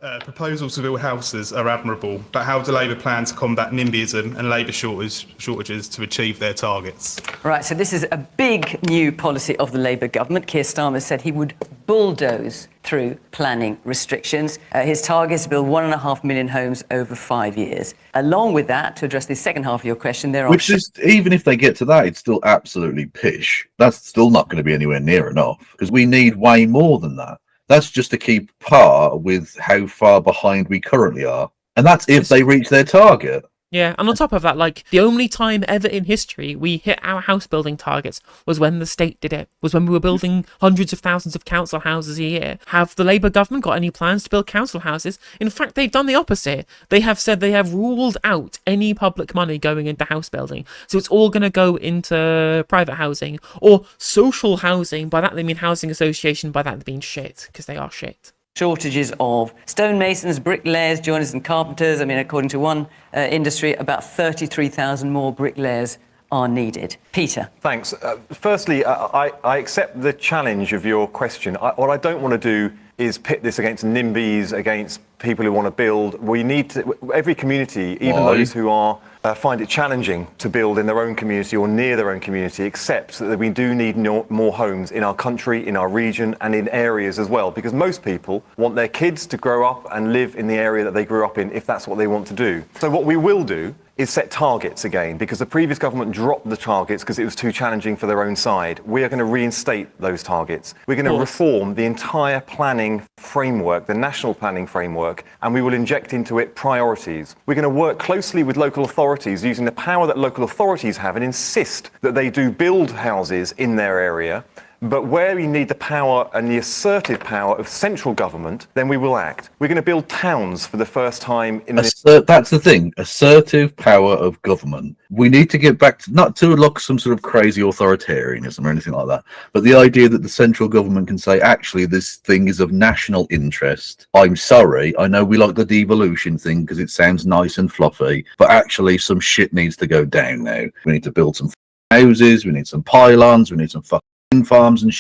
Proposals to build houses are admirable, but how do Labour plan to combat NIMBYism and labour shortages to achieve their targets? Right, so this is a big new policy of the Labour government. Keir Starmer said he would bulldoze through planning restrictions. His target is to build 1.5 million homes over 5 years. Along with that, to address the second half of your question, there are... Which is, even if they get to that, it's still absolutely pish. That's still not going to be anywhere near enough, because we need way more than that. That's just to keep par with how far behind we currently are. And that's if they reach their target. Yeah, and on top of that, like, the only time ever in history we hit our house building targets was when the state did it, was when we were building hundreds of thousands of council houses a year. Have the Labour government got any plans to build council houses? In fact, they've done the opposite. They have said they have ruled out any public money going into house building. So it's all going to go into private housing or social housing. By that they mean housing association, by that they mean shit, because they are shit. Shortages of stonemasons, bricklayers, joiners and carpenters. I mean, according to one industry, about 33,000 more bricklayers are needed. Peter. Thanks. Firstly, I accept the challenge of your question. What I don't want to do is pit this against NIMBYs, against people who want to build. We need to, every community, even those who are find it challenging to build in their own community or near their own community, accepts that we do need more homes in our country, in our region, and in areas as well, because most people want their kids to grow up and live in the area that they grew up in if that's what they want to do. So what we will do is set targets again, because the previous government dropped the targets because it was too challenging for their own side. We are going to reinstate those targets. We're going to reform the entire planning framework, the national planning framework, and we will inject into it priorities. We're going to work closely with local authorities, using the power that local authorities have, and insist that they do build houses in their area. But where we need the power and the assertive power of central government, then we will act. We're going to build towns for the first time in that's the thing, assertive power of government. We need to get back to, not to look some sort of crazy authoritarianism or anything like that, but the idea that the central government can say, actually, this thing is of national interest. I'm sorry, I know we like the devolution thing because it sounds nice and fluffy, but actually some shit needs to go down now. We need to build some houses, we need some pylons, we need some farms and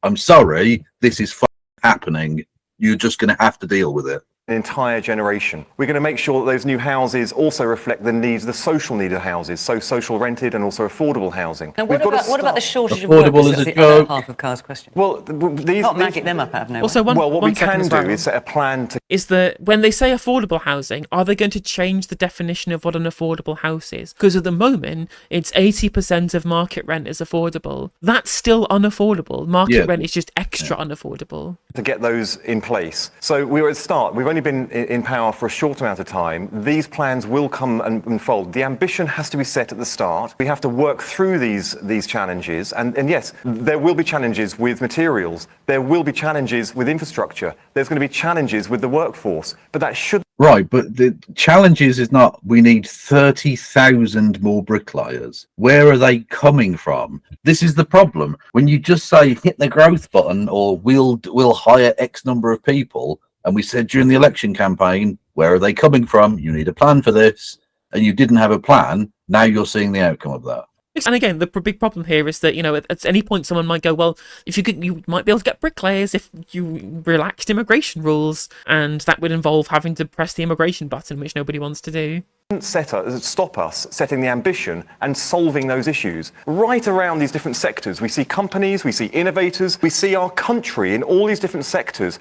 I'm sorry, this is happening. You're just going to have to deal with it. An entire generation. We're going to make sure that those new houses also reflect the needs, the social need of houses, so social rented and also affordable housing. And what about the shortage of workers? That's the other half of Carl's question. Well, not maggot them up out of nowhere. Also, what we can do is set a plan to... Is that when they say affordable housing, are they going to change the definition of what an affordable house is? Because at the moment, it's 80% of market rent is affordable. That's still unaffordable. Market rent is just extra unaffordable. To get those in place. So we were at the start. We've only been in power for a short amount of time. These plans will come and unfold. The ambition has to be set at the start. We have to work through these challenges. And yes, there will be challenges with materials. There will be challenges with infrastructure. There's going to be challenges with the workforce. But that should... Right, but the challenges is not, we need 30,000 more bricklayers. Where are they coming from? This is the problem. When you just say hit the growth button or we'll hire X number of people, and we said during the election campaign, where are they coming from? You need a plan for this, and you didn't have a plan. Now you're seeing the outcome of that. And again, the big problem here is that, you know, at any point someone might go, well, if you might be able to get bricklayers if you relaxed immigration rules, and that would involve having to press the immigration button, which nobody wants to do. Stop us setting the ambition and solving those issues. Right around these different sectors, we see companies, we see innovators, we see our country in all these different sectors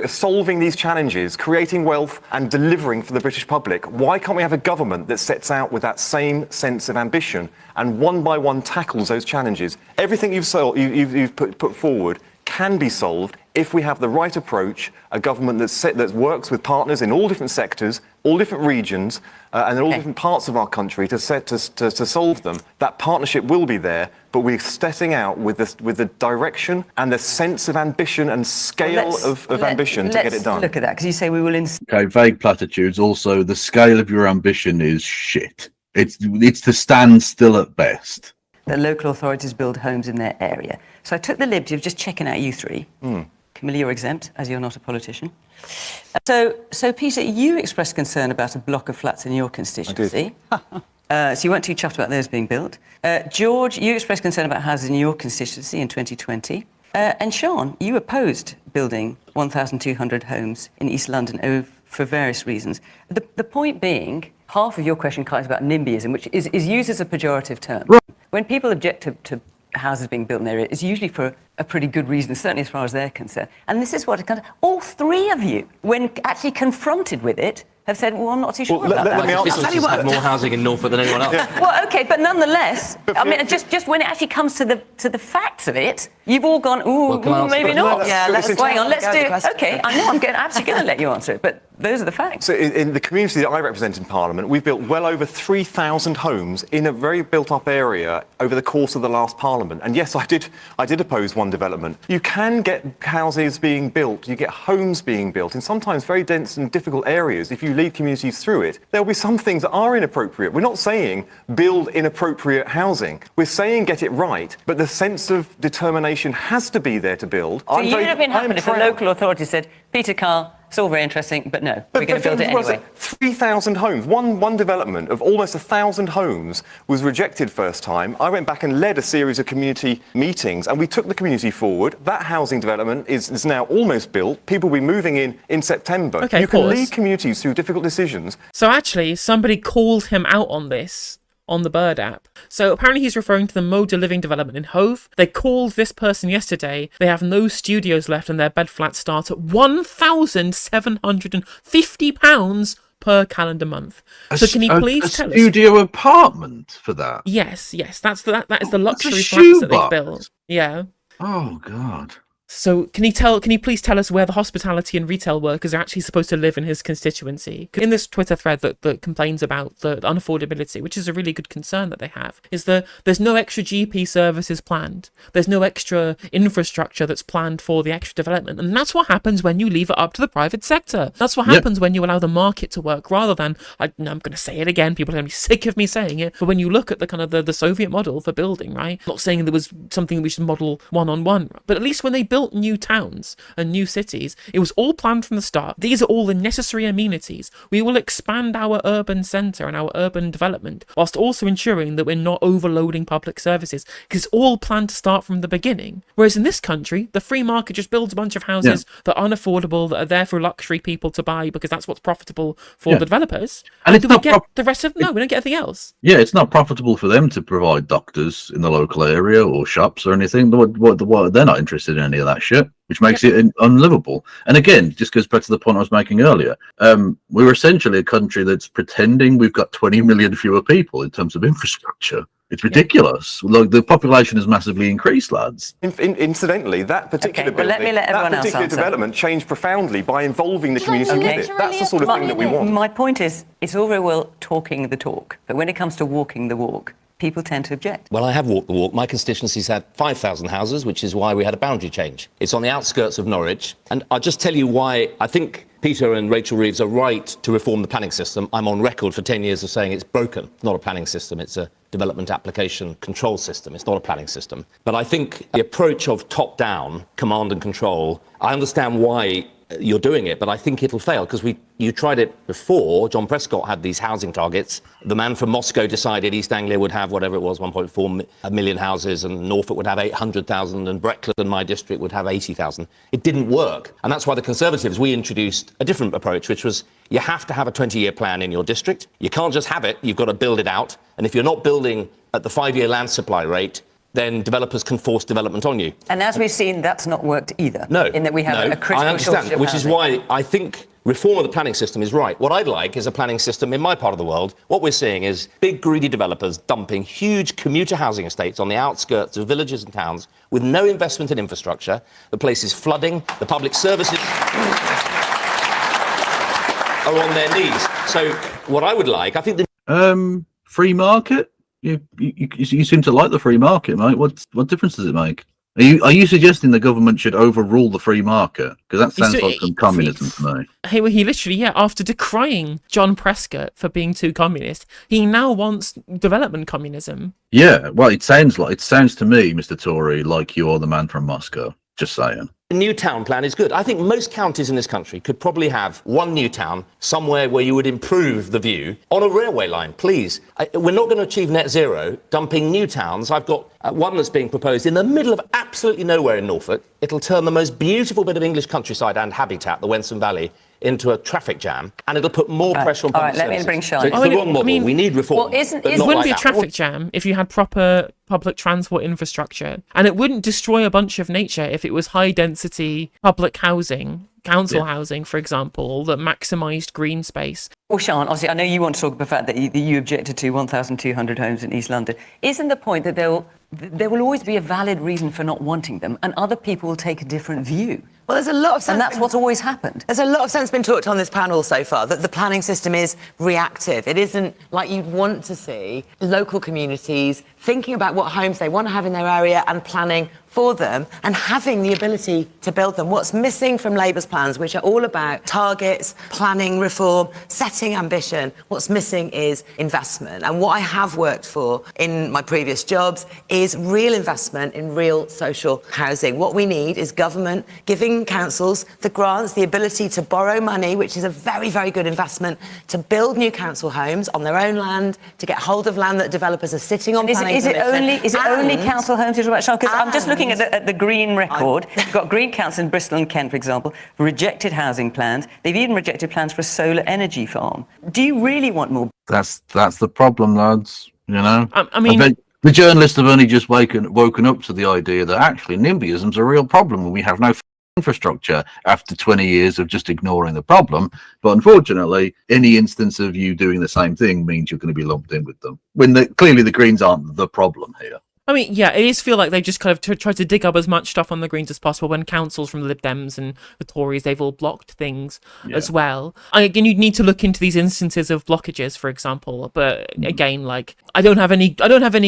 solving these challenges, creating wealth and delivering for the British public. Why can't we have a government that sets out with that same sense of ambition and one by one tackles those challenges? Everything you've put forward can be solved if we have the right approach, a government that works with partners in all different sectors, all different regions, and in all different parts of our country to solve them. That partnership will be there, but we're setting out with the direction and the sense of ambition and scale of ambition to get it done. Let's look at that, because you say we will... Okay, vague platitudes. Also, the scale of your ambition is shit. It's to stand still at best. That local authorities build homes in their area. So I took the liberty of just checking out you three. Camilla, you're exempt, as you're not a politician. So Peter, you expressed concern about a block of flats in your constituency. I did. So you weren't too chuffed about those being built. George, you expressed concern about houses in your constituency in 2020. And Sean, you opposed building 1,200 homes in East London for various reasons. The point being, half of your question, Kai, is about NIMBYism, which is used as a pejorative term. Right. When people object to houses being built in their area, it's usually for a pretty good reason, certainly as far as they're concerned. And this is what all three of you, when actually confronted with it, have said, well, I'm not too sure about that. Let me answer. Businesses have more housing in Norfolk than anyone else. Well, OK, but nonetheless, I mean, just when it actually comes to the facts of it, you've all gone, maybe not. Yeah, let's hang on, let's do it. OK, I know I'm absolutely going to let you answer it, but those are the facts. So in the community that I represent in Parliament, we've built well over 3,000 homes in a very built-up area over the course of the last Parliament. And yes, I did oppose one development. You can get houses being built, you get homes being built in sometimes very dense and difficult areas. If you lead communities through it, there'll be some things that are inappropriate. We're not saying build inappropriate housing. We're saying get it right, but the sense of determination has to be there to build. So you'd have been happy if the local authority said, Peter Carr, it's all very interesting, but no, we're going to build it anyway. 3,000 homes. One development of almost 1,000 homes was rejected first time. I went back and led a series of community meetings, and we took the community forward. That housing development is now almost built. People will be moving in September. Okay, you can pause. lead communities through difficult decisions. So actually, somebody called him out on this on the Bird app. So apparently he's referring to the Moda Living development in Hove. They called this person yesterday. They have no studios left and their bed flats start at £1,750 per calendar month. So can you please tell us? A studio apartment for that? Yes, that is the luxury That's a flats that they've shoebox. built. Yeah. Oh, God. So can you please tell us where the hospitality and retail workers are actually supposed to live in his constituency? In this Twitter thread that complains about the unaffordability, which is a really good concern that they have, is there's no extra GP services planned. There's no extra infrastructure that's planned for the extra development. And that's what happens when you leave it up to the private sector. That's what happens when you allow the market to work rather than, I'm going to say it again, people are going to be sick of me saying it, but when you look at the kind of the Soviet model for building, right? I'm not saying there was something we should model one-on-one, but at least when they built new towns and new cities, it was all planned from the start. These are all the necessary amenities. We will expand our urban centre and our urban development whilst also ensuring that we're not overloading public services, because it's all planned to start from the beginning. Whereas in this country, the free market just builds a bunch of houses that are unaffordable, that are there for luxury people to buy because that's what's profitable for the developers. And do we get the rest of we don't get anything else. Yeah, it's not profitable for them to provide doctors in the local area or shops or anything. What they're not interested in any of that shit, which makes it unlivable. And again, just goes back to the point I was making earlier. We're essentially a country that's pretending we've got 20 million fewer people in terms of infrastructure. It's ridiculous. Like, the population has massively increased, lads. Incidentally, that particular development changed profoundly by involving the community with it. That's the sort of thing that we want. My point is, it's all very well talking the talk, but when it comes to walking the walk, people tend to object. Well, I have walked the walk. My constituency's had 5,000 houses, which is why we had a boundary change. It's on the outskirts of Norwich. And I'll just tell you why I think Peter and Rachel Reeves are right to reform the planning system. I'm on record for 10 years of saying it's broken. It's not a planning system. It's a development application control system. It's not a planning system. But I think the approach of top-down command and control, I understand why you're doing it, but I think it'll fail because you tried it before. John Prescott had these housing targets. The man from Moscow decided East Anglia would have whatever it was, 1.4 million houses, and Norfolk would have 800,000, and Breckland, my district, would have 80,000. It didn't work. And that's why the Conservatives, we introduced a different approach, which was you have to have a 20-year plan in your district. You can't just have it. You've got to build it out. And if you're not building at the 5-year land supply rate, then developers can force development on you. And as we've seen, that's not worked either. No. In that we have a critical I understand, shortage of which housing. is why I think reform of the planning system is right. What I'd like is a planning system in my part of the world. What we're seeing is big greedy developers dumping huge commuter housing estates on the outskirts of villages and towns with no investment in infrastructure. The place is flooding. The public services are on their knees. So what I would like, I think free market? You seem to like the free market, mate. What difference does it make? Are you suggesting the government should overrule the free market? Because that sounds like some communism to me. He literally, after decrying John Prescott for being too communist, he now wants development communism. Yeah, well, it sounds to me, Mr. Tory, like you're the man from Moscow. Just saying. The new town plan is good. I think most counties in this country could probably have one new town somewhere where you would improve the view on a railway line, please. We're not going to achieve net zero dumping new towns. I've got one that's being proposed in the middle of absolutely nowhere in Norfolk. It'll turn the most beautiful bit of English countryside and habitat, the Wensum Valley, into a traffic jam, and it'll put more pressure on public let me services. bring Sean So in. it's the wrong model. We need reform. Well, isn't- but is- not It wouldn't like be a that. traffic jam if you had proper public transport infrastructure, and it wouldn't destroy a bunch of nature if it was high density public housing, council housing, for example, that maximised green space. Well, Sean, obviously, I know you want to talk about the fact that you objected to 1,200 homes in East London. Isn't the point that there will always be a valid reason for not wanting them, and other people will take a different view? Well, there's a lot of sense. And that's what's always happened. There's a lot of sense been talked on this panel so far, that the planning system is reactive. It isn't like you'd want to see local communities thinking about what homes they want to have in their area and planning for them and having the ability to build them. What's missing from Labour's plans, which are all about targets, planning reform, setting ambition, what's missing is investment. And what I have worked for in my previous jobs is real investment in real social housing. What we need is government giving councils the grants, the ability to borrow money, which is a very, very good investment, to build new council homes on their own land, to get hold of land that developers are sitting on. Is it only council homes you're talking about, Sean? Because I'm just looking at the Green record. You've got Green Council in Bristol and Kent, for example, rejected housing plans. They've even rejected plans for a solar energy farm. Do you really want more? That's the problem, lads. You know, I mean, bet the journalists have only just woken up to the idea that actually NIMBYism's a real problem and we have no infrastructure after 20 years of just ignoring the problem. But unfortunately, any instance of you doing the same thing means you're going to be lumped in with them, when clearly the Greens aren't the problem here. I mean, yeah, it is feel like they just kind of try to dig up as much stuff on the Greens as possible when councils from the Lib Dems and the Tories, they've all blocked things as well. Again, you'd need to look into these instances of blockages, for example. But again, like, I don't have any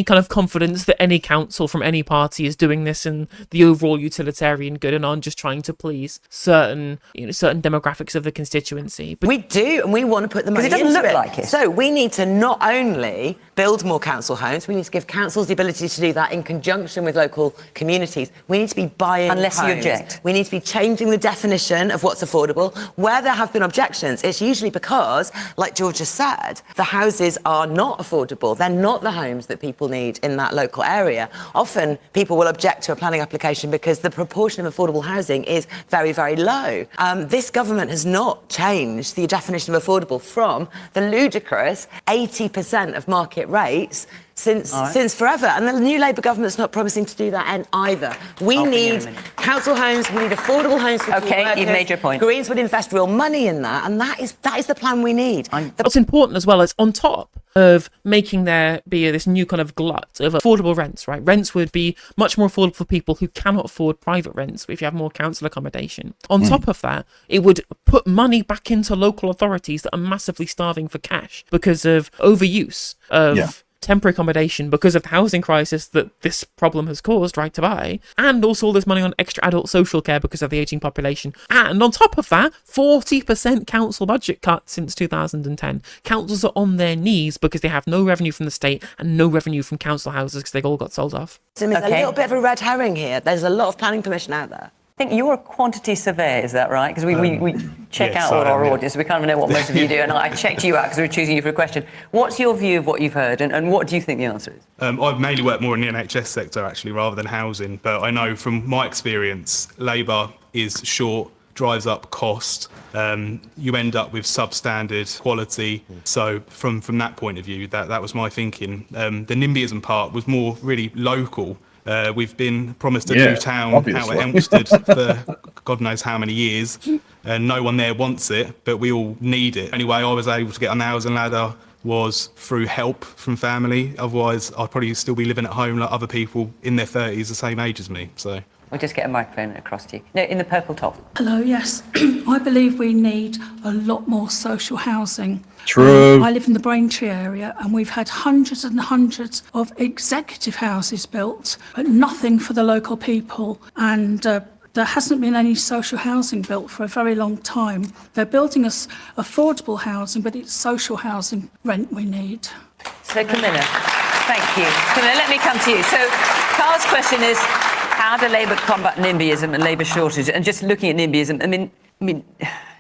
kind of confidence that any council from any party is doing this in the overall utilitarian good and aren't just trying to please certain demographics of the constituency. But We do, and we want to put the money it doesn't into look like it. So we need to not only build more council homes, we need to give councils the ability to do that in conjunction with local communities. We need to be buying Unless you homes. object. We need to be changing the definition of what's affordable. Where there have been objections, it's usually because, like George just said, the houses are not affordable. They're not the homes that people need in that local area. Often people will object to a planning application because the proportion of affordable housing is very, very low. This government has not changed the definition of affordable from the ludicrous 80% of market rates since forever. And the new Labour government's not promising to do that either. We need council homes, we need affordable homes for key workers. You've made your point. Greens would invest real money in that, and that is the plan we need. what's important as well is on top of making there be this new kind of glut of affordable rents, right? Rents would be much more affordable for people who cannot afford private rents if you have more council accommodation. On top of that, it would put money back into local authorities that are massively starving for cash because of overuse of temporary accommodation, because of the housing crisis that this problem has caused, right to buy, and also all this money on extra adult social care because of the ageing population. And on top of that, 40% council budget cut since 2010. Councils are on their knees because they have no revenue from the state and no revenue from council houses because they all got sold off. There's a little bit of a red herring here. There's a lot of planning permission out there. I think you're a quantity surveyor, is that right? Because we check yes, out all I am, our yeah. audience. We kind of know what most of you do, and I checked you out because we were choosing you for a question. What's your view of what you've heard, and what do you think the answer is? I've mainly worked more in the NHS sector, actually, rather than housing. But I know from my experience, Labour is short, drives up cost. You end up with substandard quality. So from that point of view, that was my thinking. The NIMBYism part was more really local. We've been promised a new town out obviously. at Elmstead for God knows how many years, and no one there wants it, but we all need it. Anyway, I was able to get on the housing ladder was through help from family. Otherwise, I'd probably still be living at home like other people in their 30s, the same age as me. So We'll just get a microphone across to you. No, in the purple top. Hello, yes. I believe we need a lot more social housing. True. I live in the Braintree area and we've had hundreds and hundreds of executive houses built, but nothing for the local people. And there hasn't been any social housing built for a very long time. They're building us affordable housing, but it's social housing rent we need. So Camilla, thank you. Camilla, let me come to you. So Carl's question is, how do Labour combat NIMBYism and labour shortage? And just looking at NIMBYism, I mean,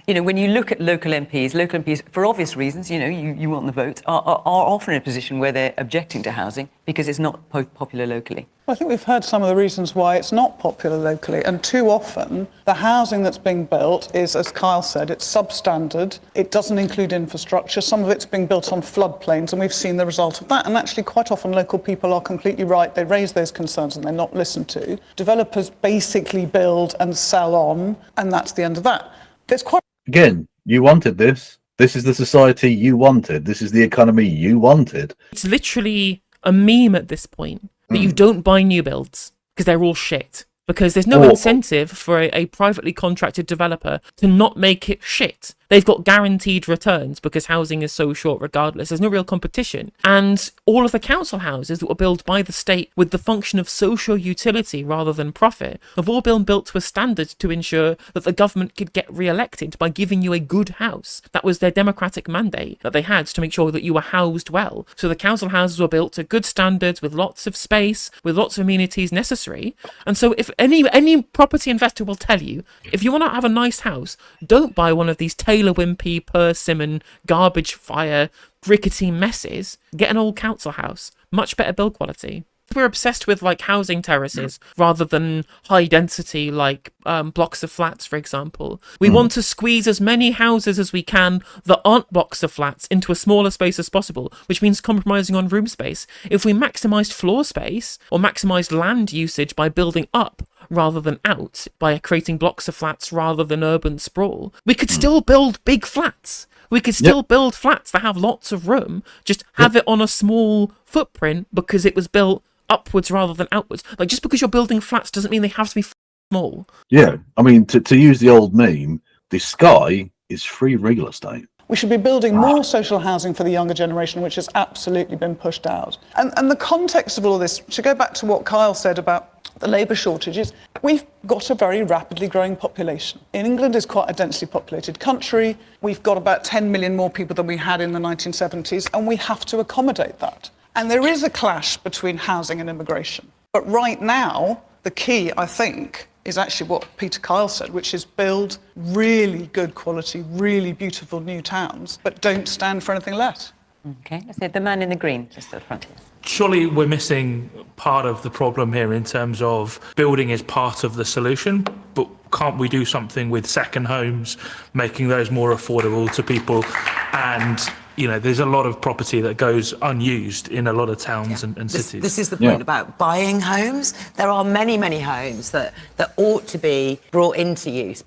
when you look at local MPs, for obvious reasons, you want the vote, are often in a position where they're objecting to housing because it's not popular locally. I think we've heard some of the reasons why it's not popular locally, and too often the housing that's being built is, as Kyle said, it's substandard, it doesn't include infrastructure, some of it's being built on floodplains, and we've seen the result of that. And actually quite often local people are completely right, they raise those concerns and they're not listened to. Developers basically build and sell on, and that's the end of that. There's quite... Again, you wanted this. This is the society you wanted. This is the economy you wanted. It's literally a meme at this point that you don't buy new builds because they're all shit. Because there's no incentive for a privately contracted developer to not make it shit. They've got guaranteed returns because housing is so short regardless. There's no real competition. And all of the council houses that were built by the state with the function of social utility rather than profit have all been built to a standard to ensure that the government could get re-elected by giving you a good house. That was their democratic mandate that they had to make sure that you were housed well. So the council houses were built to good standards with lots of space, with lots of amenities necessary. And so if any property investor will tell you, if you want to have a nice house, don't buy one of these Taylor Wimpey, Persimmon, garbage fire, rickety messes. Get an old council house. Much better build quality. We're obsessed with housing terraces rather than high density blocks of flats, for example. We want to squeeze as many houses as we can that aren't blocks of flats into a smaller space as possible, which means compromising on room space. If we maximised floor space or maximised land usage by building up rather than out, by creating blocks of flats rather than urban sprawl, we could still build big flats. We could still build flats that have lots of room, just have it on a small footprint because it was built upwards rather than outwards. Just because you're building flats doesn't mean they have to be small. Yeah, I mean, to use the old meme, the sky is free real estate. We should be building more social housing for the younger generation, which has absolutely been pushed out. And the context of all of this, to go back to what Kyle said about the labour shortages, we've got a very rapidly growing population. In England is quite a densely populated country. We've got about 10 million more people than we had in the 1970s, and we have to accommodate that. And there is a clash between housing and immigration. But right now, the key, I think, is actually what Peter Kyle said, which is build really good quality, really beautiful new towns, but don't stand for anything less. Okay, let's say the man in the green, just at the front here. Surely we're missing part of the problem here in terms of building is part of the solution, but can't we do something with second homes, making those more affordable to people? And there's a lot of property that goes unused in a lot of towns and cities. This is the point about buying homes. There are many, many homes that ought to be brought into use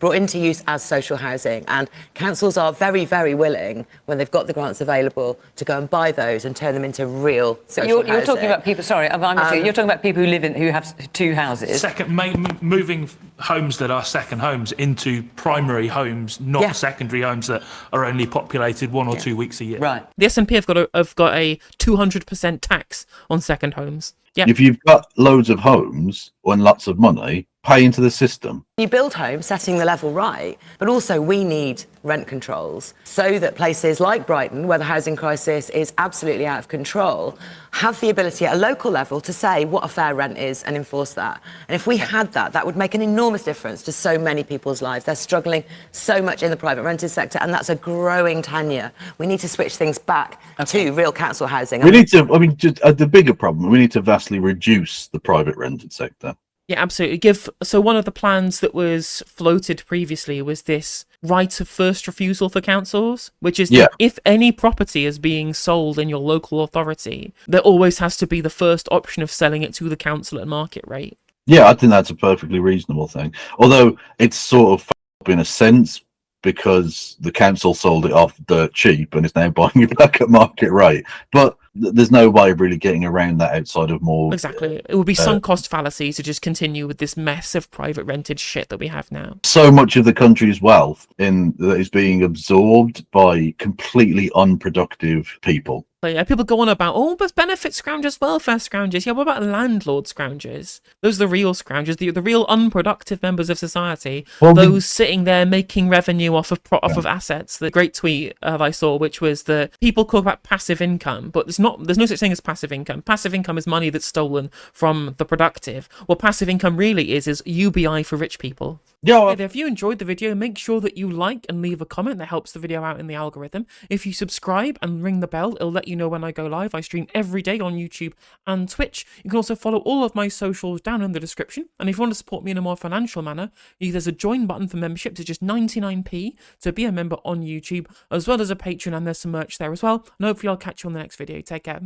as social housing. And councils are very, very willing, when they've got the grants available, to go and buy those and turn them into real social housing. You're talking about people, sorry, you're talking about people who have two houses. Moving homes that are second homes into primary homes, not secondary homes that are only populated 1 or 2 weeks a year. Right. The SNP have got a 200% tax on second homes. Yeah. If you've got loads of homes and lots of money, pay into the system. You build homes, setting the level right, but also we need rent controls so that places like Brighton, where the housing crisis is absolutely out of control, have the ability at a local level to say what a fair rent is and enforce that. And if we had that, that would make an enormous difference to so many people's lives. They're struggling so much in the private rented sector, and that's a growing tenure. We need to switch things back to real council housing. We need to, the bigger problem, we need to vastly reduce the private rented sector. Yeah, absolutely. So one of the plans that was floated previously was this right of first refusal for councils, which is that if any property is being sold in your local authority, there always has to be the first option of selling it to the council at market rate. Yeah, I think that's a perfectly reasonable thing. Although it's sort of in a sense, because the council sold it off dirt cheap and is now buying it back at market rate. But there's no way of really getting around that outside of more... Exactly. It would be sunk cost fallacy to just continue with this mess of private rented shit that we have now. So much of the country's wealth that is being absorbed by completely unproductive people. Yeah, people go on about, but benefit scroungers, welfare scroungers. Yeah, what about landlord scroungers? Those are the real scroungers, the real unproductive members of society. Well, those sitting there making revenue off of assets. The great tweet I saw, which was that people talk about passive income, but there's no such thing as passive income. Passive income is money that's stolen from the productive. What passive income really is UBI for rich people. Yeah, And if you enjoyed the video, make sure that you like and leave a comment that helps the video out in the algorithm. If you subscribe and ring the bell, it'll let you know when I go live. I stream every day on YouTube and Twitch. You can also follow all of my socials down in the description. And if you want to support me in a more financial manner, there's a join button for memberships. It's just 99p to be a member on YouTube, as well as a Patreon, and there's some merch there as well. And hopefully I'll catch you on the next video. Take care.